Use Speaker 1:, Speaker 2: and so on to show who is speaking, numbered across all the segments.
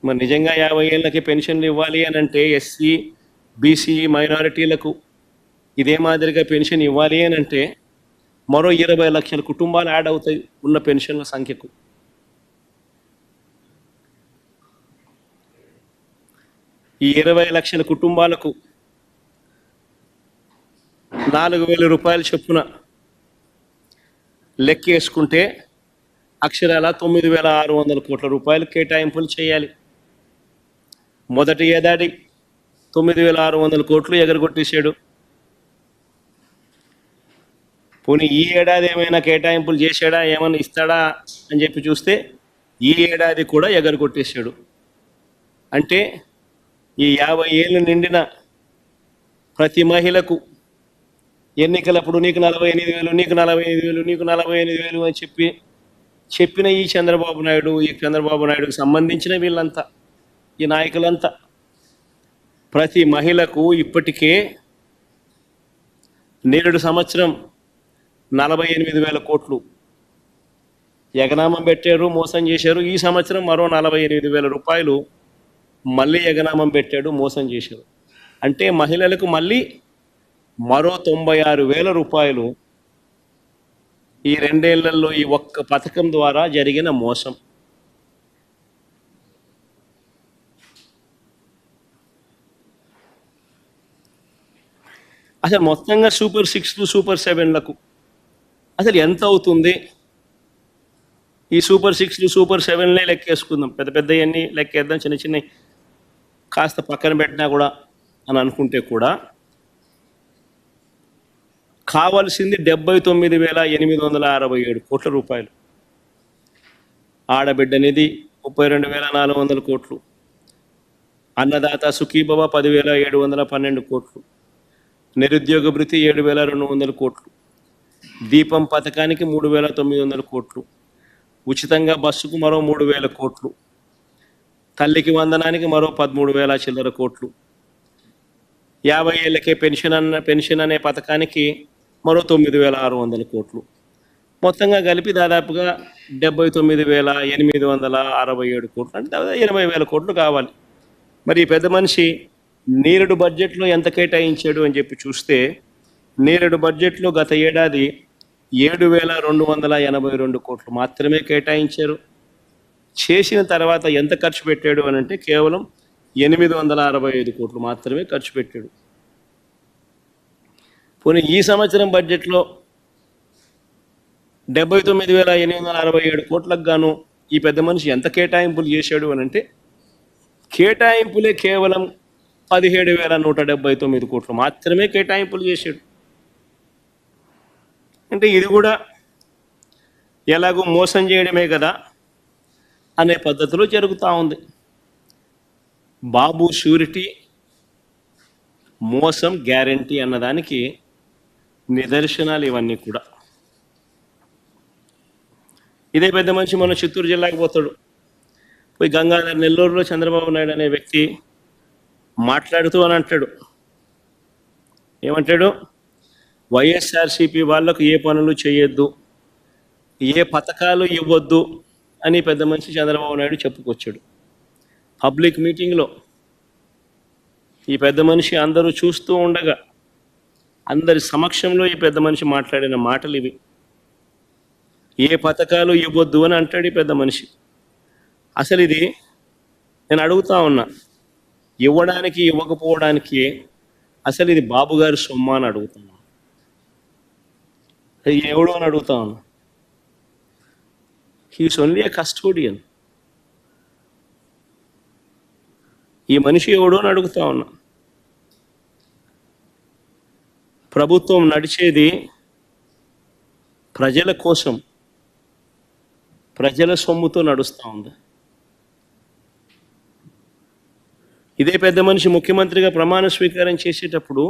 Speaker 1: మరి నిజంగా 50 ఏళ్ళకి పెన్షన్లు ఇవ్వాలి అని అంటే ఎస్సీ, బీసీ, మైనారిటీలకు ఇదే మాదిరిగా పెన్షన్ ఇవ్వాలి అని అంటే మరో 20 లక్షల కుటుంబాలు యాడ్ అవుతాయి ఉన్న పెన్షన్ల సంఖ్యకు. ఈ 20 లక్షల కుటుంబాలకు 4,000 రూపాయల చొప్పున లెక్కేసుకుంటే అక్షరాల 9,600 కోట్ల రూపాయలు కేటాయింపులు చేయాలి. మొదటి ఏడాది 9,600 కోట్లు ఎగరగొట్టేశాడు. పోనీ ఈ ఏడాది ఏమైనా కేటాయింపులు చేశాడా, ఏమైనా ఇస్తాడా అని చెప్పి చూస్తే ఈ ఏడాది కూడా ఎగరగొట్టేశాడు. అంటే ఈ 50 ఏళ్ళు నిండిన ప్రతి మహిళకు ఎన్నికలప్పుడు నీకు 48,000, నీకు 48,000, నీకు 48,000 అని చెప్పిన ఈ చంద్రబాబు నాయుడుకి సంబంధించిన వీళ్ళంతా, ఈ నాయకులంతా ప్రతి మహిళకు ఇప్పటికే నేడు సంవత్సరం 48,000 కోట్లు ఎగనామం పెట్టారు, మోసం చేశారు. ఈ సంవత్సరం మరో 48,000 రూపాయలు మళ్ళీ ఎగనామం పెట్టాడు, మోసం చేశారు. అంటే మహిళలకు మళ్ళీ మరో 96,000 రూపాయలు ఈ 2 ఏళ్లలో ఈ ఒక్క పథకం ద్వారా జరిగిన మోసం. అసలు మొత్తంగా సూపర్ 6లు, సూపర్ 7లకు అసలు ఎంత అవుతుంది? ఈ సూపర్ 6లు, సూపర్ 7లే లెక్కేసుకుందాం, పెద్ద పెద్దవన్నీ లెక్కేద్దాం, చిన్న చిన్నవి కాస్త పక్కన పెట్టినా కూడా అని అనుకుంటే కూడా కావాల్సింది 79,867 కోట్ల రూపాయలు. ఆడబిడ్డ నిధి 32,400 కోట్లు, అన్నదాత సుఖీభవ 10,712 కోట్లు, నిరుద్యోగ భృతి 7,200 కోట్లు, దీపం పథకానికి 3,900 కోట్లు, ఉచితంగా బస్సుకు మరో 3,000 కోట్లు, తల్లికి వందనానికి మరో 13,000 చిల్లర కోట్లు, 50 ఏళ్ళకే పెన్షన్ అనే పథకానికి మరో 9,600 కోట్లు, మొత్తంగా కలిపి దాదాపుగా 79,867 కోట్లు, అంటే దాదాపు 80,000 కోట్లు కావాలి. మరి ఈ పెద్ద మనిషి నేరుడు బడ్జెట్లో ఎంత కేటాయించాడు అని చెప్పి చూస్తే నేరుడు బడ్జెట్లో గత ఏడాది 7,282 కోట్లు మాత్రమే కేటాయించారు. చేసిన తర్వాత ఎంత ఖర్చు పెట్టాడు అని అంటే కేవలం 865 కోట్లు మాత్రమే ఖర్చు పెట్టాడు. పోనీ ఈ సంవత్సరం బడ్జెట్లో 79,867 కోట్లకు గాను ఈ పెద్ద మనిషి ఎంత కేటాయింపులు చేశాడు అని అంటే కేటాయింపులే కేవలం 17,179 కోట్లు మాత్రమే కేటాయింపులు చేశాడు. అంటే ఇది కూడా ఎలాగో మోసం చేయడమే కదా అనే పద్ధతిలో జరుగుతూ ఉంది. బాబు షూరిటీ, మోసం గ్యారంటీ అన్నదానికి నిదర్శనాలు ఇవన్నీ కూడా. ఇదే పెద్ద మనిషి మన చిత్తూరు జిల్లాకి పోతాడు, పోయి గంగాధర్ నెల్లూరులో చంద్రబాబు నాయుడు అనే వ్యక్తి మాట్లాడుతూ అని అంటాడు, ఏమంటాడు? వైఎస్ఆర్సీపీ వాళ్లకు ఏ పనులు చేయొద్దు, ఏ పథకాలు ఇవ్వద్దు అని పెద్ద మనిషి చంద్రబాబు నాయుడు చెప్పుకొచ్చాడు. పబ్లిక్ మీటింగ్లో ఈ పెద్ద మనిషి అందరూ చూస్తూ ఉండగా అందరి సమక్షంలో ఈ పెద్ద మనిషి మాట్లాడిన మాటలు ఇవి. ఏ పథకాలు ఇవ్వద్దు అని అంటాడు ఈ పెద్ద మనిషి. అసలు ఇది నేను అడుగుతా ఉన్నా, ఇవ్వడానికి ఇవ్వకపోవడానికి అసలు ఇది బాబు గారి సొమ్మ అని అడుగుతున్నా, ఎవడు అని అడుగుతా ఉన్నా. హీస్ ఓన్లీ ఏ కస్టోడియన్. ఈ మనిషి ఎవడు అని అడుగుతా ఉన్నా. ప్రభుత్వం నడిచేది ప్రజల కోసం, ప్రజల సొమ్ముతో నడుస్తూ ఉంది. ఇదే పెద్ద మనిషి ముఖ్యమంత్రిగా ప్రమాణ స్వీకారం చేసేటప్పుడు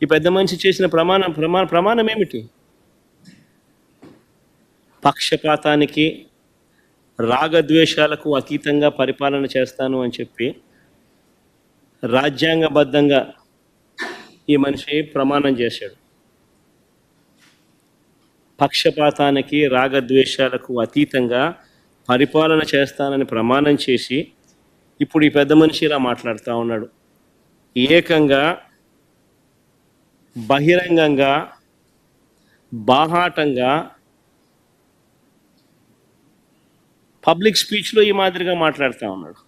Speaker 1: ఈ పెద్ద మనిషి చేసిన ప్రమాణం ఏమిటి? పక్షపాతానికి, రాగద్వేషాలకు అతీతంగా పరిపాలన చేస్తాను అని చెప్పి రాజ్యాంగబద్ధంగా ఈ మనిషి ప్రమాణం చేశాడు. పక్షపాతానికి, రాగద్వేషాలకు అతీతంగా పరిపాలన చేస్తానని ప్రమాణం చేసి ఇప్పుడు ఈ పెద్ద మనిషి ఇలా మాట్లాడుతూ ఉన్నాడు. ఏకంగా బహిరంగంగా బాహాటంగా పబ్లిక్ స్పీచ్లో ఈ మాదిరిగా మాట్లాడుతూ ఉన్నాడు.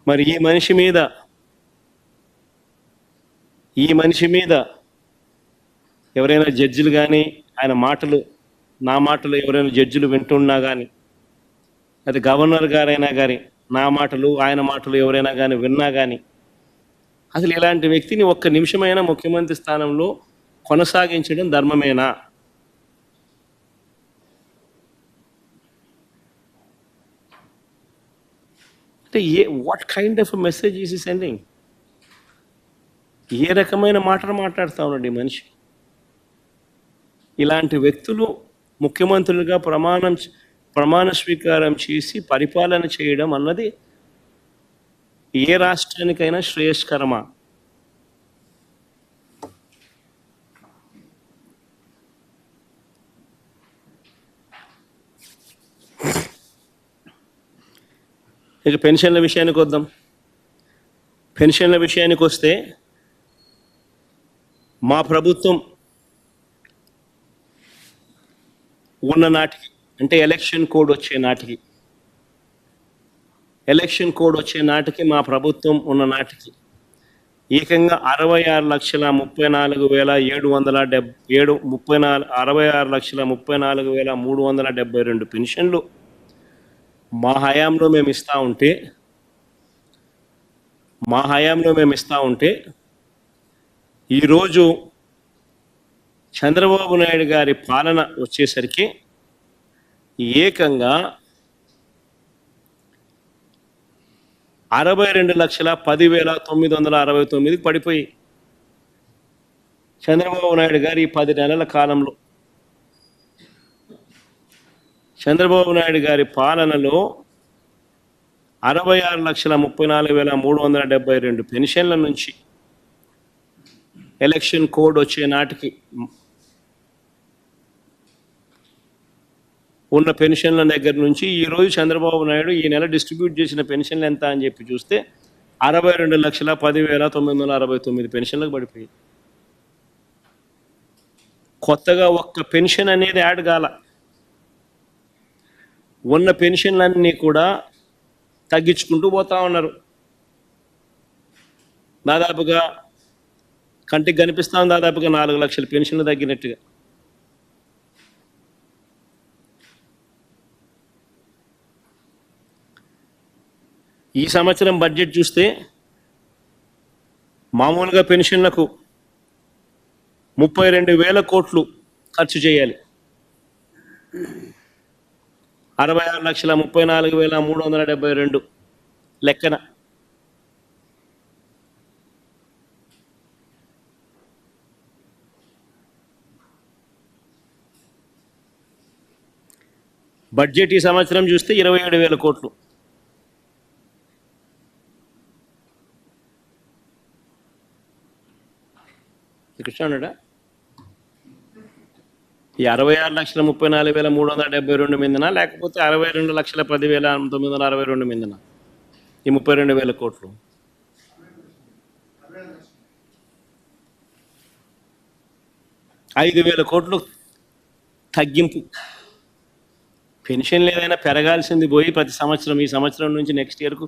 Speaker 1: మరి ఈ మనిషి మీద ఎవరైనా జడ్జిలు కానీ ఆయన మాటలు, నా మాటలు ఎవరైనా జడ్జిలు వింటున్నా కానీ, అది గవర్నర్ గారైనా కానీ నా మాటలు ఆయన మాటలు ఎవరైనా కానీ విన్నా కానీ, అసలు ఇలాంటి వ్యక్తిని ఒక్క నిమిషమైనా ముఖ్యమంత్రి స్థానంలో కొనసాగించడం ధర్మమేనా? అంటే what kind of message is ఈ సెండింగ్? ఏ రకమైన మాటలు మాట్లాడుతూ ఉన్నాడు ఈ మనిషి? ఇలాంటి వ్యక్తులు ముఖ్యమంత్రులుగా ప్రమాణ స్వీకారం చేసి పరిపాలన చేయడం అన్నది ఏ రాష్ట్రానికైనా శ్రేయస్కరమా? ఇక పెన్షన్ల విషయానికి వద్దాం. పెన్షన్ల విషయానికి వస్తే మా ప్రభుత్వం ఉన్న నాటికి, అంటే ఎలక్షన్ కోడ్ వచ్చే నాటికి మా ప్రభుత్వం ఉన్న నాటికి ఏకంగా 66,34,372 పెన్షన్లు మా హయాంలో మేము ఇస్తా ఉంటే ఈరోజు చంద్రబాబు నాయుడు గారి పాలన వచ్చేసరికి ఏకంగా 62,10,969 పడిపోయి, చంద్రబాబు నాయుడు గారి 10 నెలల కాలంలో, చంద్రబాబు నాయుడు గారి పాలనలో 66,34,372 పెన్షన్ల నుంచి ఎలక్షన్ కోడ్ వచ్చే నాటికి ఉన్న పెన్షన్ల దగ్గర నుంచి ఈరోజు చంద్రబాబు నాయుడు ఈ నెల డిస్ట్రిబ్యూట్ చేసిన పెన్షన్లు ఎంత అని చెప్పి చూస్తే 62,10,969 పెన్షన్లకు పడిపోయి, కొత్తగా ఒక్క పెన్షన్ అనేది యాడ్ కాల. ఉన్న పెన్షన్లన్నీ కూడా తగ్గించుకుంటూ పోతా ఉన్నారు. దాదాపుగా కంటికి కనిపిస్తాం, దాదాపుగా 4 లక్షల పెన్షన్లు తగ్గినట్టుగా. ఈ సంవత్సరం బడ్జెట్ చూస్తే మామూలుగా పెన్షన్లకు 32,000 కోట్లు ఖర్చు చేయాలి. 66,34,372 లెక్కన. బడ్జెట్ ఈ సంవత్సరం చూస్తే 27,000 కోట్లు. కృష్ణాడా ఈ 66,34,372 మీదనా, లేకపోతే 62,10,962 మీదనా ఈ 32,000 కోట్లు? 5,000 కోట్లు తగ్గింపు. పెన్షన్లు ఏదైనా పెరగాల్సింది పోయి ప్రతి సంవత్సరం, ఈ సంవత్సరం నుంచి నెక్స్ట్ ఇయర్కు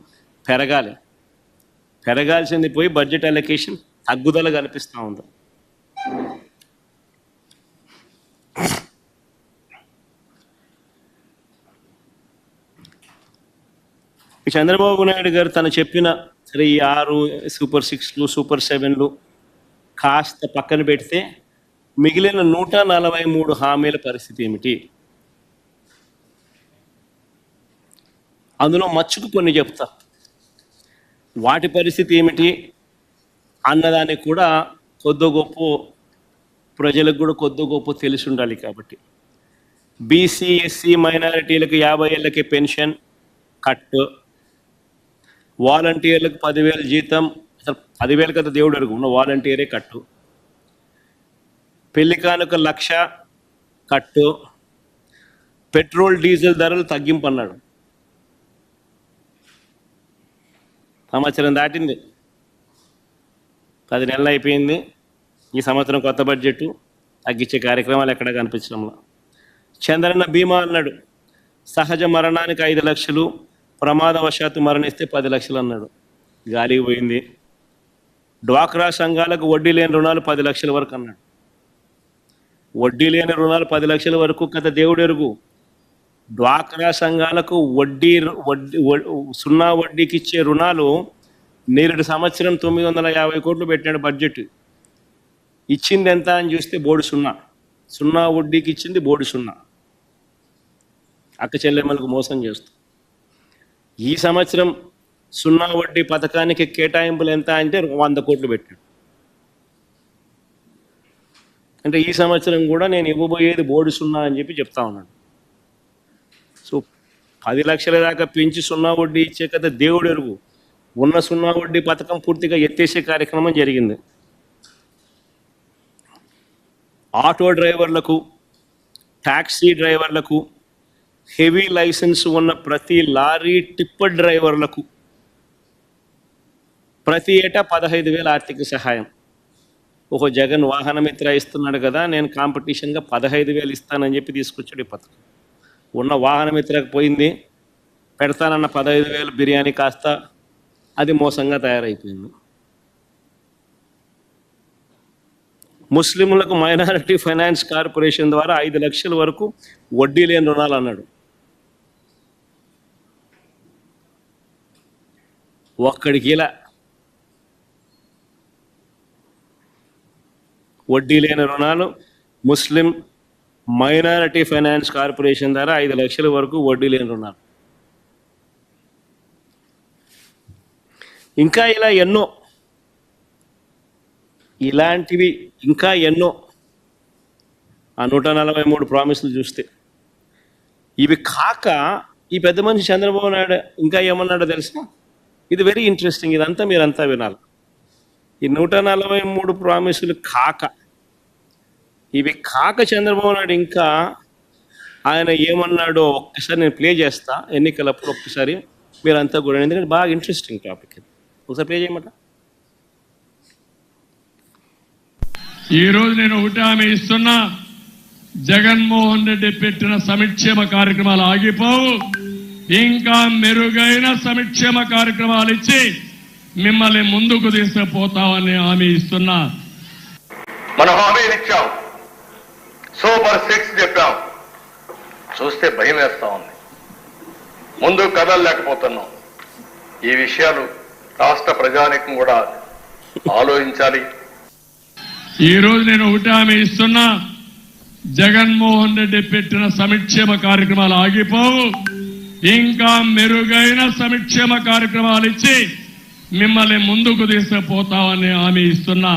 Speaker 1: పెరగాల్సింది పోయి బడ్జెట్ అలొకేషన్ తగ్గుదల కనిపిస్తూ ఉంది. చంద్రబాబు నాయుడు గారు తను చెప్పిన సరే ఈ 6 సూపర్ 6లు సూపర్ 7లు కాస్త పక్కన పెడితే మిగిలిన 143 హామీల పరిస్థితి ఏమిటి? అందులో మచ్చుకు కొన్ని చెప్తా. వాటి పరిస్థితి ఏమిటి అన్నదానికి కూడా కొద్దో గొప్ప ప్రజలకు కూడా కొద్దో గొప్ప తెలిసి ఉండాలి. కాబట్టి బీసీ ఎస్సీ మైనారిటీలకు 50 ఏళ్ళకి పెన్షన్ కట్, వాలంటీర్లకు 10,000 జీతం, అసలు 10,000 కదా దేవుడు అడుగు, ఉన్న వాలంటీరే కట్టు, పెళ్లి కానుక 1,00,000 కట్టు, పెట్రోల్ డీజిల్ ధరలు తగ్గింపు అన్నాడు. సంవత్సరం దాటింది, 10 నెలలు అయిపోయింది. ఈ సంవత్సరం కొత్త బడ్జెట్ తగ్గించే కార్యక్రమాలు ఎక్కడా కనిపించడంలో. చంద్రన్న బీమా అన్నాడు, సహజ మరణానికి 5 లక్షలు, ప్రమాదవశాత్తు మరణిస్తే 10 లక్షలు అన్నాడు. గాలికి పోయింది. డ్వాక్రా సంఘాలకు వడ్డీ లేని రుణాలు 10 లక్షల వరకు అన్నాడు. వడ్డీ లేని రుణాలు 10 లక్షల వరకు కథ దేవుడు ఎరుగు. డ్వాక్రా సంఘాలకు సున్నా వడ్డీకి ఇచ్చే రుణాలు నేరుడు సంవత్సరం 950 కోట్లు పెట్టాడు బడ్జెట్. ఇచ్చింది ఎంత అని చూస్తే బోర్డు సున్నా వడ్డీకి ఇచ్చింది బోర్డు సున్నా. అక్క చెల్లెమ్మలకు మోసం చేస్తూ ఈ సంవత్సరం సున్నా వడ్డీ పథకానికి కేటాయింపులు ఎంత అంటే 100 కోట్లు పెట్టాడు. అంటే ఈ సంవత్సరం కూడా నేను ఇవ్వబోయేది బోర్డు సున్నా అని చెప్పి చెప్తా ఉన్నాడు. సో 10 లక్షల దాకా పెంచి సున్నా వడ్డీ ఇచ్చే కదా దేవుడు ఎరుగు. ఉన్న సున్నా వడ్డీ పథకం పూర్తిగా ఎత్తేసే కార్యక్రమం జరిగింది. ఆటో డ్రైవర్లకు, ట్యాక్సీ డ్రైవర్లకు, హెవీ లైసెన్స్ ఉన్న ప్రతి లారీ టిప్పర్ డ్రైవర్లకు ప్రతి ఏటా 15,000 ఆర్థిక సహాయం. ఒక జగన్ వాహనమిత్ర ఇస్తున్నాడు కదా, నేను కాంపిటీషన్గా 15,000 ఇస్తానని చెప్పి తీసుకొచ్చాడు ఈ పథకం. ఉన్న వాహనమిత్రకు పోయింది, పెడతానన్న 15,000 బిర్యానీ కాస్త అది మోసంగా తయారైపోయింది. ముస్లింలకు మైనారిటీ ఫైనాన్స్ కార్పొరేషన్ ద్వారా 5 లక్షల వరకు వడ్డీ లేని రుణాలు అన్నాడు. ఒక్కడికి ఇలా వడ్డీ లేని రుణాలు ముస్లిం మైనారిటీ ఫైనాన్స్ కార్పొరేషన్ ద్వారా 5 లక్షల వరకు వడ్డీ లేని రుణాలు. ఇంకా ఇలా ఎన్నో, ఇలాంటివి ఇంకా ఎన్నో. ఆ 143 ప్రామిసులు చూస్తే ఇవి కాక ఈ పెద్ద మనిషి చంద్రబాబు నాయుడు ఇంకా ఏమన్నాడో తెలుసా? ఇది వెరీ ఇంట్రెస్టింగ్, ఇదంతా మీరంతా వినాలి. ఈ 143 ప్రామిసులు కాక, ఇవి కాక చంద్రబాబు నాయుడు ఇంకా ఆయన ఏమన్నాడో ఒక్కసారి నేను ప్లే చేస్తా ఎన్నికలప్పుడు. ఒక్కసారి మీరంతా కూడా, ఎందుకంటే బాగా ఇంట్రెస్టింగ్ టాపిక్ ఇది. ఒకసారి ప్లే చేయమంట.
Speaker 2: ఈరోజు నేను ఒకటి హామీ ఇస్తున్నా, జగన్మోహన్ రెడ్డి పెట్టిన సంక్షేమ కార్యక్రమాలు ఆగిపోవు. ఇంకా మెరుగైన సంక్షేమ కార్యక్రమాలు ఇచ్చి మిమ్మల్ని ముందుకు తీసుకుపోతామని హామీ ఇస్తున్నా.
Speaker 3: మనం హామీలు ఇచ్చాం, సూపర్ 6 చెప్పాం. చూస్తే భయం వేస్తా ఉంది, ముందు కదలలేకపోతున్నాం. ఈ విషయాలు రాష్ట్ర ప్రజానీకం కూడా ఆలోచించాలి.
Speaker 2: ఈరోజు నేను ఒకటి హామీ ఇస్తున్నా, జగన్మోహన్ రెడ్డి పెట్టిన సంక్షేమ కార్యక్రమాలు ఆగిపోవు. ఇంకా మెరుగైన సంక్షేమ కార్యక్రమాలు ఇచ్చి మిమ్మల్ని ముందుకు తీసుకుపోతామని హామీ ఇస్తున్నా.